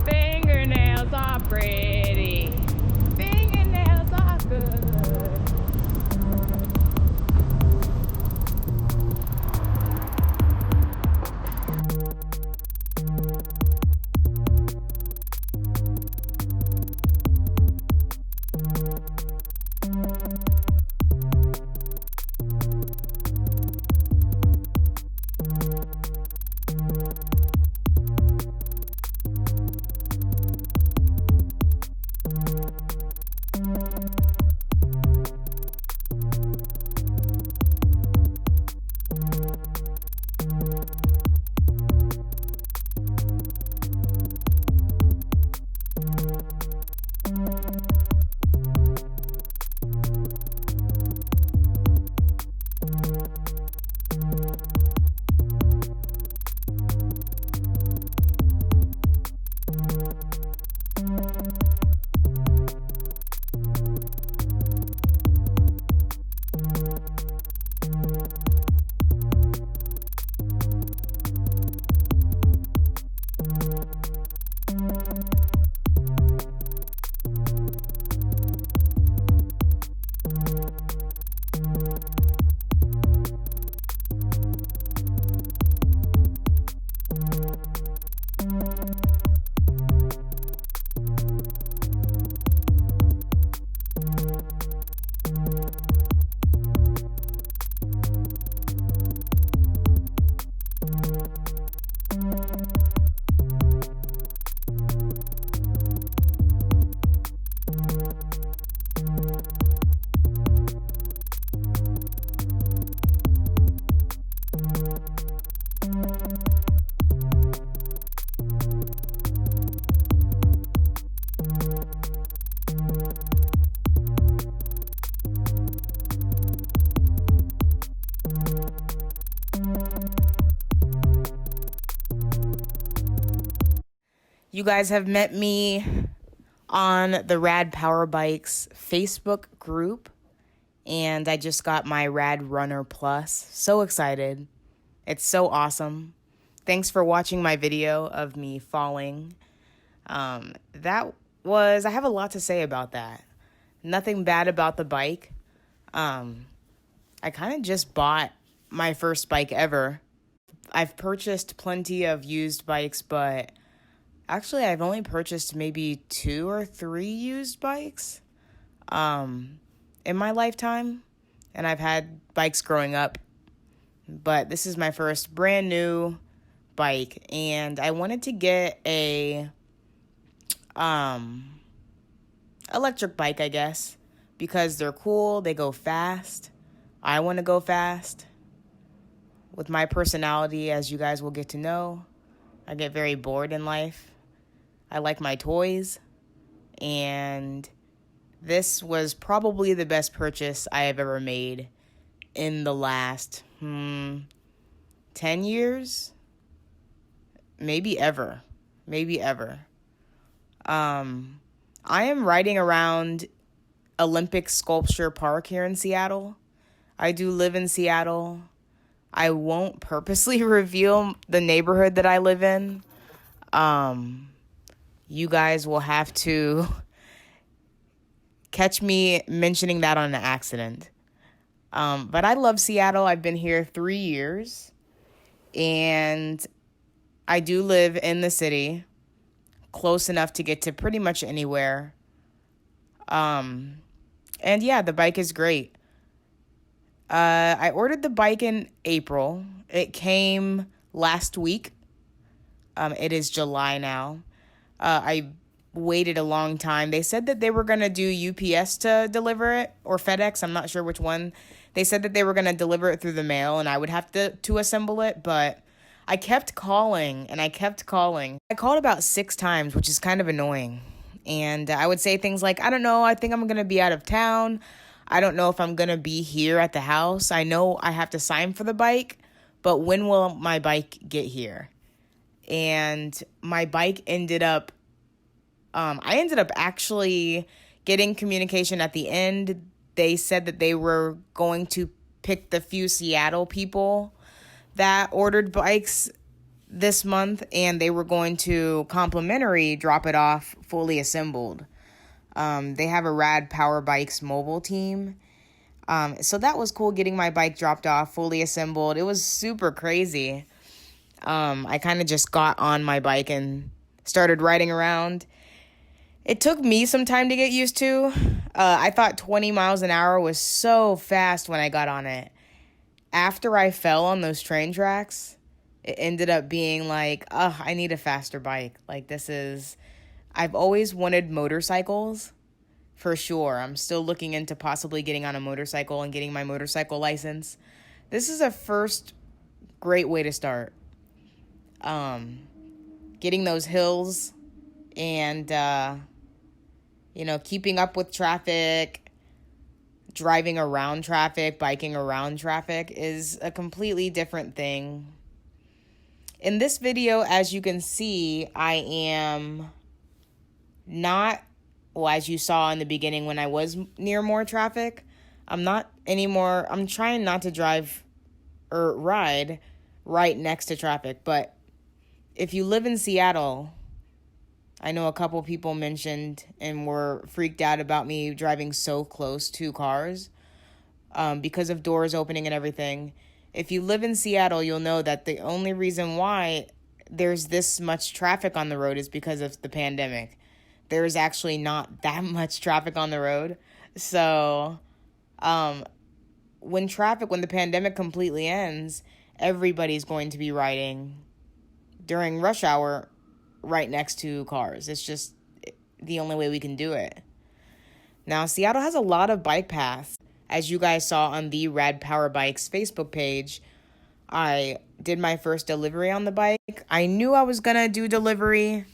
Fingernails are pretty. Fingernails are good. You guys have met me on the Rad Power Bikes Facebook group, and I just got my RadRunner Plus. So excited. It's so awesome. Thanks for watching my video of me falling. I have a lot to say about that. Nothing bad about the bike. I kind of just bought my first bike ever. I've purchased plenty of used bikes, but actually I've only purchased maybe 2 or 3 used bikes in my lifetime, and I've had bikes growing up, but this is my first brand new bike, and I wanted to get a electric bike, I guess, because they're cool, they go fast. I want to go fast. With my personality, as you guys will get to know, I get very bored in life. I like my toys, and this was probably the best purchase I have ever made in the last 10 years, maybe ever. I am riding around Olympic Sculpture Park here in Seattle. I do live in Seattle. I won't purposely reveal the neighborhood that I live in. You guys will have to catch me mentioning that on an accident. But I love Seattle. I've been here 3 years, and I do live in the city, close enough to get to pretty much anywhere. And yeah, the bike is great. I ordered the bike in April. It came last week. It is July now. I waited a long time. They said that they were going to do UPS to deliver it, or FedEx. I'm not sure which one. They said that they were going to deliver it through the mail, and I would have to assemble it, but I kept calling and I kept calling. I called about 6 times, which is kind of annoying. And I would say things like, I don't know, I think I'm going to be out of town. I don't know if I'm going to be here at the house. I know I have to sign for the bike, but when will my bike get here? And my bike ended up, I ended up actually getting communication at the end. They said that they were going to pick the few Seattle people that ordered bikes this month, and they were going to complimentary drop it off fully assembled. They have a Rad Power Bikes mobile team. So that was cool, getting my bike dropped off fully assembled. It was super crazy. I kind of just got on my bike and started riding around. It took me some time to get used to. I thought 20 miles an hour was so fast when I got on it. After I fell on those train tracks, it ended up being like, I need a faster bike. Like, I've always wanted motorcycles, for sure. I'm still looking into possibly getting on a motorcycle and getting my motorcycle license. This is a first great way to start. Getting those hills and, keeping up with traffic, driving around traffic, biking around traffic is a completely different thing. In this video, as you can see, I am not, well, as you saw in the beginning when I was near more traffic, I'm not anymore. I'm trying not to drive or ride right next to traffic. But if you live in Seattle, I know a couple people mentioned and were freaked out about me driving so close to cars because of doors opening and everything. If you live in Seattle, you'll know that the only reason why there's this much traffic on the road is because of the pandemic. There's actually not that much traffic on the road. So when the pandemic completely ends, everybody's going to be riding during rush hour right next to cars. It's just the only way we can do it. Now, Seattle has a lot of bike paths. As you guys saw on the Rad Power Bikes Facebook page, I did my first delivery on the bike. I knew I was going to do delivery.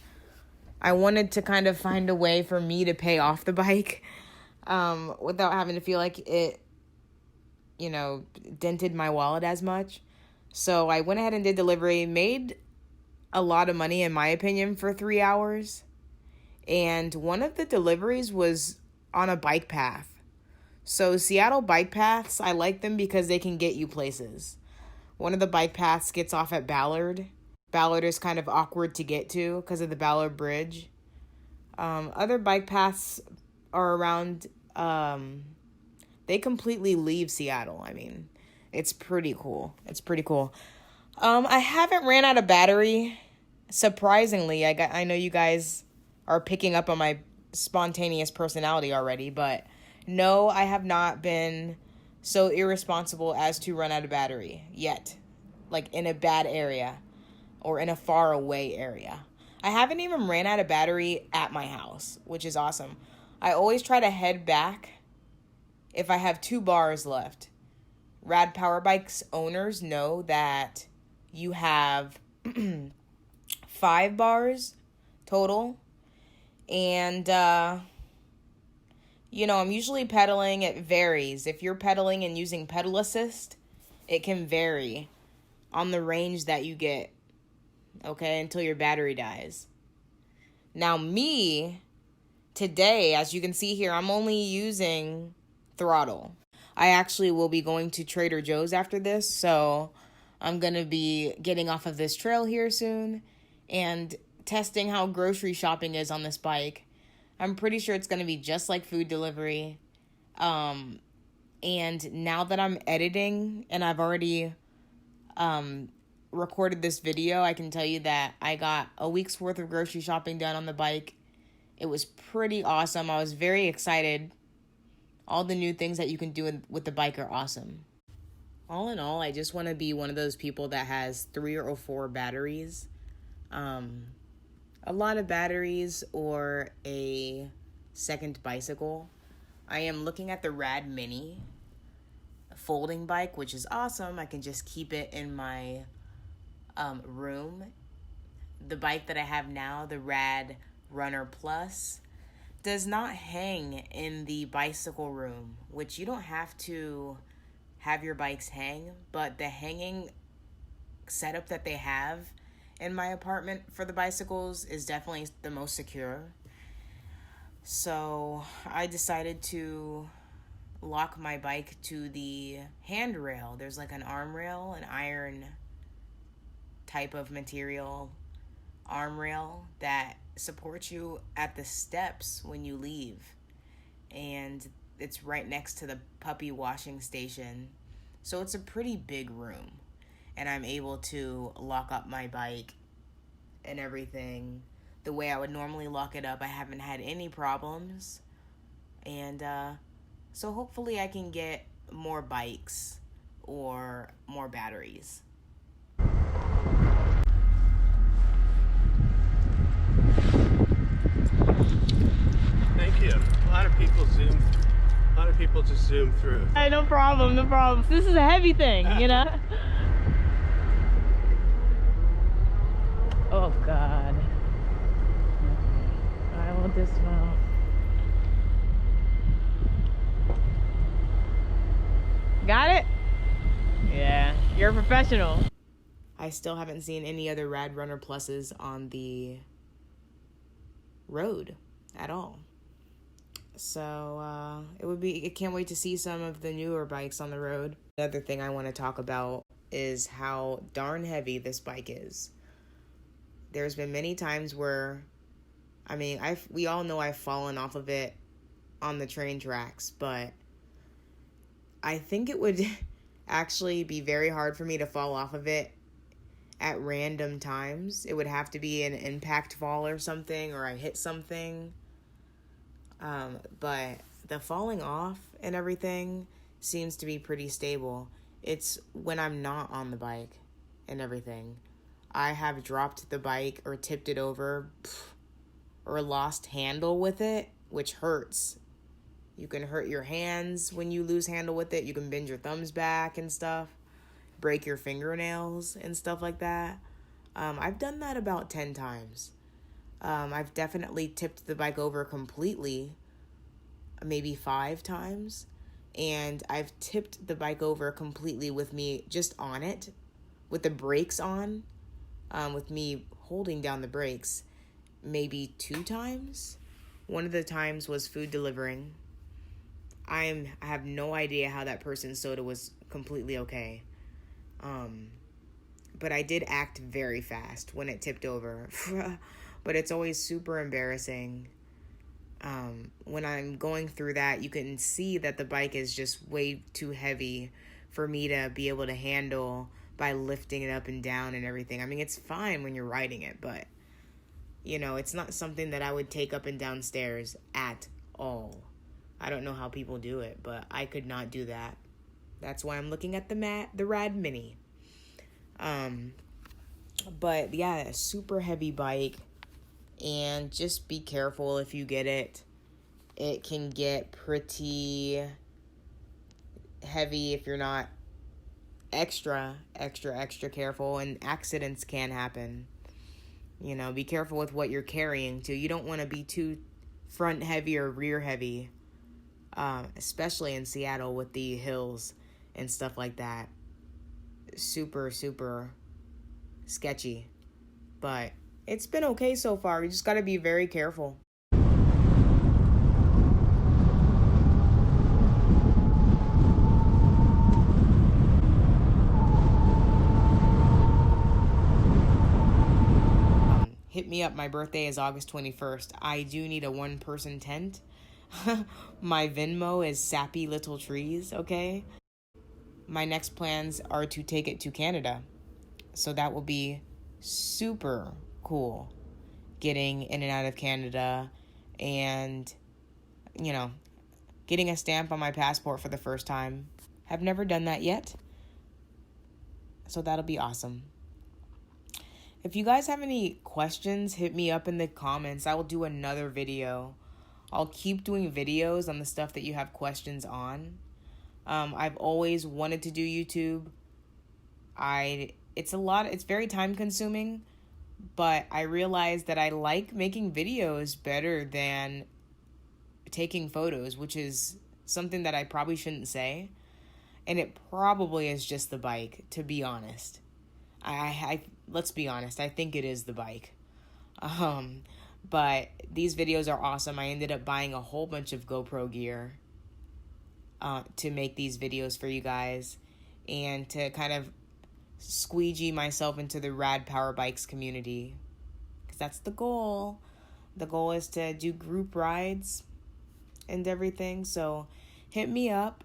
I wanted to kind of find a way for me to pay off the bike without having to feel like it, dented my wallet as much. So I went ahead and did delivery, made a lot of money in my opinion for 3 hours. And one of the deliveries was on a bike path. So Seattle bike paths, I like them because they can get you places. One of the bike paths gets off at Ballard. Ballard is kind of awkward to get to because of the Ballard Bridge. Other bike paths are around, they completely leave Seattle. I mean, it's pretty cool. I haven't ran out of battery. Surprisingly, I know you guys are picking up on my spontaneous personality already, but no, I have not been so irresponsible as to run out of battery yet, like in a bad area or in a far away area. I haven't even ran out of battery at my house, which is awesome. I always try to head back if I have 2 bars left. Rad Power Bikes owners know that you have 5 bars total. And, I'm usually pedaling. It varies. If you're pedaling and using pedal assist, it can vary on the range that you get, okay, until your battery dies. Now, me, today, as you can see here, I'm only using Throttle. I actually will be going to Trader Joe's after this, so I'm going to be getting off of this trail here soon and testing how grocery shopping is on this bike. I'm pretty sure it's going to be just like food delivery. And now that I'm editing and I've already recorded this video, I can tell you that I got a week's worth of grocery shopping done on the bike. It was pretty awesome. I was very excited. All the new things that you can do with the bike are awesome. All in all, I just want to be one of those people that has 3 or 4 batteries. A lot of batteries or a second bicycle. I am looking at the Rad Mini folding bike, which is awesome. I can just keep it in my room. The bike that I have now, the RadRunner Plus, does not hang in the bicycle room, which you don't have to have your bikes hang, but the hanging setup that they have in my apartment for the bicycles is definitely the most secure. So I decided to lock my bike to the handrail. There's like an arm rail, an iron type of material arm rail that supports you at the steps when you leave. And it's right next to the puppy washing station. So it's a pretty big room. And I'm able to lock up my bike and everything the way I would normally lock it up. I haven't had any problems. And so hopefully I can get more bikes or more batteries. Thank you. A lot of people just zoom through. Hey, no problem, no problem. This is a heavy thing, you know? Oh God. I will dismount. Got it? Yeah, you're a professional. I still haven't seen any other RadRunner Pluses on the road at all. So I can't wait to see some of the newer bikes on the road. Another thing I want to talk about is how darn heavy this bike is. There's been many times where, we all know I've fallen off of it on the train tracks, but I think it would actually be very hard for me to fall off of it at random times. It would have to be an impact fall or something, or I hit something. But the falling off and everything seems to be pretty stable. It's when I'm not on the bike and everything. I have dropped the bike or tipped it over or lost handle with it, which hurts. You can hurt your hands when you lose handle with it. You can bend your thumbs back and stuff, break your fingernails and stuff like that. I've done that about 10 times. I've definitely tipped the bike over completely, maybe 5 times. And I've tipped the bike over completely with me just on it, with the brakes on, with me holding down the brakes, maybe 2 times. One of the times was food delivering. I have no idea how that person's soda was completely okay. But I did act very fast when it tipped over. But it's always super embarrassing. When I'm going through that, you can see that the bike is just way too heavy for me to be able to handle by lifting it up and down and everything. I mean, it's fine when you're riding it, but, it's not something that I would take up and down stairs at all. I don't know how people do it, but I could not do that. That's why I'm looking at the Rad Mini. But yeah, a super heavy bike, and just be careful if you get it. It can get pretty heavy if you're not extra careful, and accidents can happen. Be careful with what you're carrying too. You don't want to be too front heavy or rear heavy, especially in Seattle with the hills and stuff like that. Super sketchy, but it's been okay so far. You just got to be very careful. Hit me up. My birthday is August 21st. I do need a 1-person tent. My Venmo is Sappy Little Trees, okay? My next plans are to take it to Canada. So that will be super cool. Getting in and out of Canada and, getting a stamp on my passport for the first time. Have never done that yet. So that'll be awesome. If you guys have any questions, hit me up in the comments. I will do another video. I'll keep doing videos on the stuff that you have questions on. I've always wanted to do YouTube. I it's very time consuming, but I realized that I like making videos better than taking photos, which is something that I probably shouldn't say. And it probably is just the bike, to be honest. I let's be honest, I think it is the bike. But these videos are awesome. I ended up buying a whole bunch of GoPro gear to make these videos for you guys and to kind of squeegee myself into the Rad Power Bikes community, because that's the goal. The goal is to do group rides and everything. So hit me up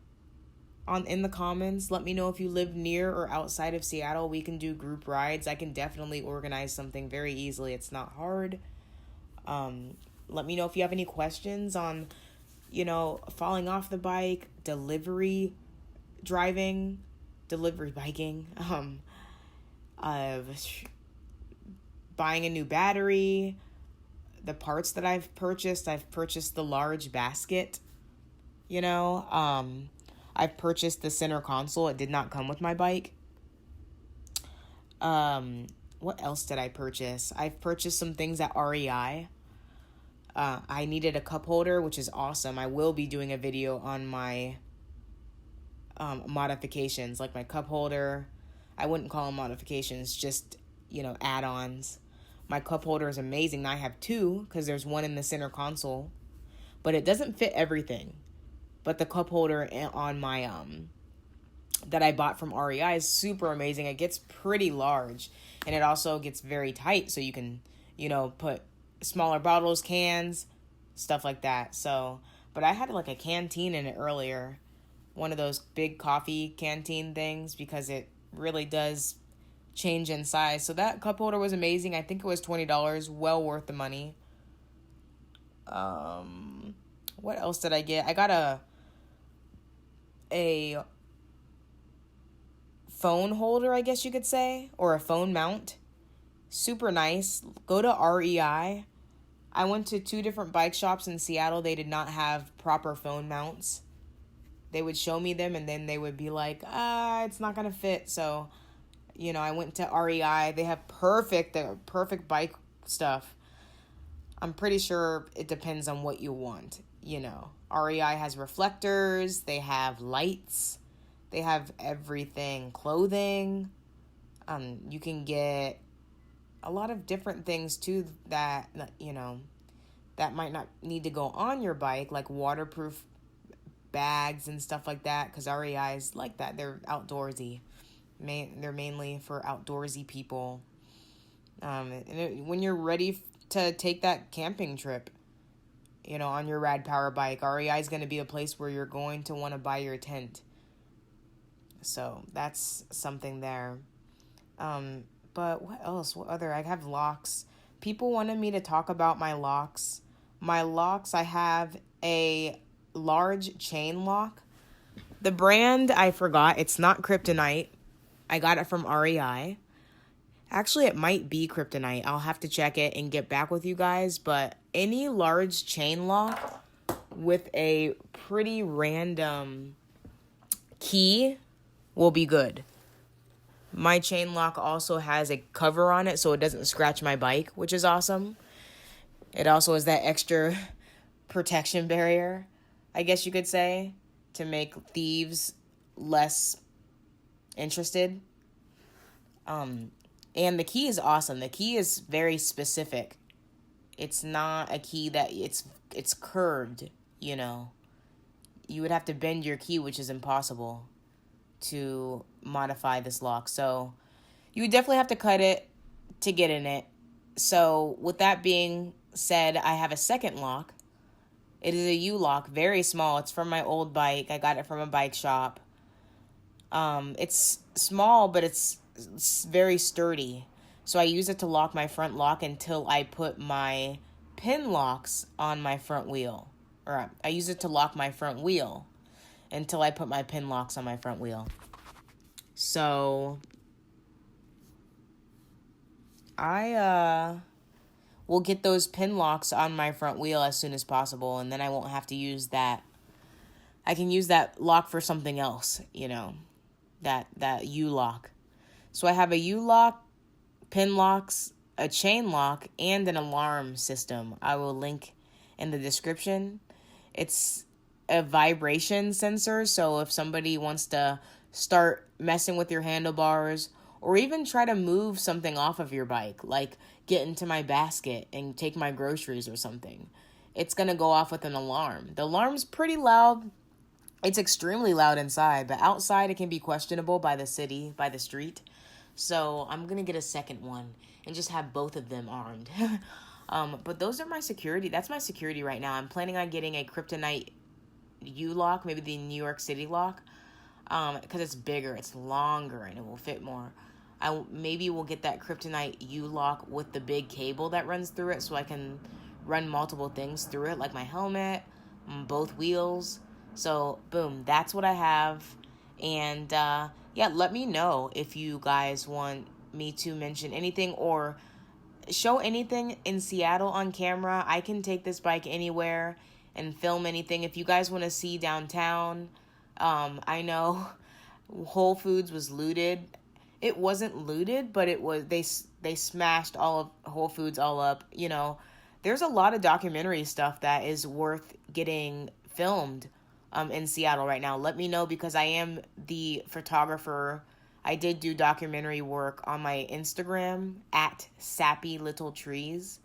in the comments. Let me know if you live near or outside of Seattle. We can do group rides. I can definitely organize something very easily. It's not hard. Let me know if you have any questions on, falling off the bike, delivery biking, buying a new battery, the parts that I've purchased the large basket, I've purchased the center console. It did not come with my bike. What else did I purchase? I've purchased some things at REI. I needed a cup holder, which is awesome. I will be doing a video on my modifications, like my cup holder. I wouldn't call them modifications, just, add-ons. My cup holder is amazing. Now I have two because there's one in the center console, but it doesn't fit everything. But the cup holder on my that I bought from REI is super amazing. It gets pretty large, and it also gets very tight, so you can, put smaller bottles, cans, stuff like that. So, but I had like a canteen in it earlier, one of those big coffee canteen things, because it really does change in size. So that cup holder was amazing. I think it was $20, well worth the money. What else did I get? I got a phone holder, I guess you could say, or a phone mount. Super nice. Go to REI. I went to 2 different bike shops in Seattle. They did not have proper phone mounts. They would show me them, and then they would be like, it's not going to fit. So, I went to REI. They have perfect bike stuff. I'm pretty sure it depends on what you want, REI has reflectors. They have lights. They have everything. Clothing. You can get a lot of different things too that that might not need to go on your bike, like waterproof bags and stuff like that, because REI is like that. They're outdoorsy. They're mainly for outdoorsy people. When you're ready to take that camping trip, on your Rad Power Bike, REI is going to be a place where you're going to want to buy your tent. So that's something there. But what else? What other? I have locks. People wanted me to talk about my locks. I have a large chain lock. The brand, I forgot. It's not Kryptonite. I got it from REI. Actually, it might be Kryptonite. I'll have to check it and get back with you guys. But any large chain lock with a pretty random key will be good. My chain lock also has a cover on it so it doesn't scratch my bike, which is awesome. It also has that extra protection barrier, I guess you could say, to make thieves less interested. And the key is awesome. The key is very specific. It's not a key that it's curved, You would have to bend your key, which is impossible to modify this lock. So you would definitely have to cut it to get in it. So with that being said, I have a second lock. It is a U-lock, very small. It's from my old bike. I got it from a bike shop. It's small, but it's very sturdy. So I use it to lock my front lock until I put my pin locks on my front wheel. Or I use it to lock my front wheel until I put my pin locks on my front wheel. So I will get those pin locks on my front wheel as soon as possible, and then I won't have to use that. I can use that lock for something else, that U-lock. So I have a U-lock, pin locks, a chain lock, and an alarm system. I will link in the description. It's a vibration sensor, so if somebody wants to start messing with your handlebars or even try to move something off of your bike, like get into my basket and take my groceries or something, it's going to go off with an alarm. The alarm's pretty loud. It's extremely loud inside, but outside it can be questionable by the city, by the street. So I'm going to get a second one and just have both of them armed. But those are my security. That's my security right now. I'm planning on getting a kryptonite U-lock, maybe the New York City lock, because it's bigger, it's longer, and it will fit more. Maybe we'll get that kryptonite U-lock with the big cable that runs through it, so I can run multiple things through it, like my helmet, both wheels. So boom, that's what I have. And yeah, let me know if you guys want me to mention anything or show anything in Seattle on camera. I can take this bike anywhere and film anything. If you guys want to see downtown, I know Whole Foods was looted. It wasn't looted, but it was they smashed all of Whole Foods all up. You know, there's a lot of documentary stuff that is worth getting filmed in Seattle right now. Let me know, because I am the photographer. I did do documentary work on my Instagram at Sappy Little Trees.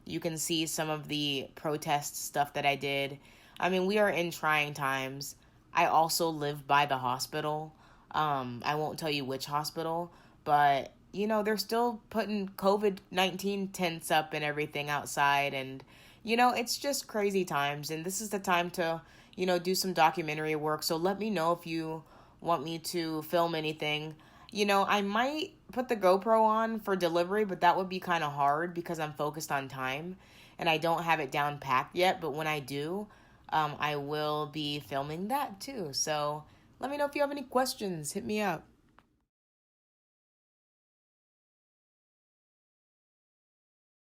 You can see some of the protest stuff that I did. I mean, we are in trying times. I also live by the hospital. I won't tell you which hospital, but, you know, they're still putting COVID-19 tents up and everything outside. And, you know, it's just crazy times. And this is the time to, you know, do some documentary work. So let me know if you want me to film anything. You know, I might put the GoPro on for delivery, but that would be kind of hard because I'm focused on time and I don't have it down packed yet. But when I do, I will be filming that too. So let me know if you have any questions. Hit me up.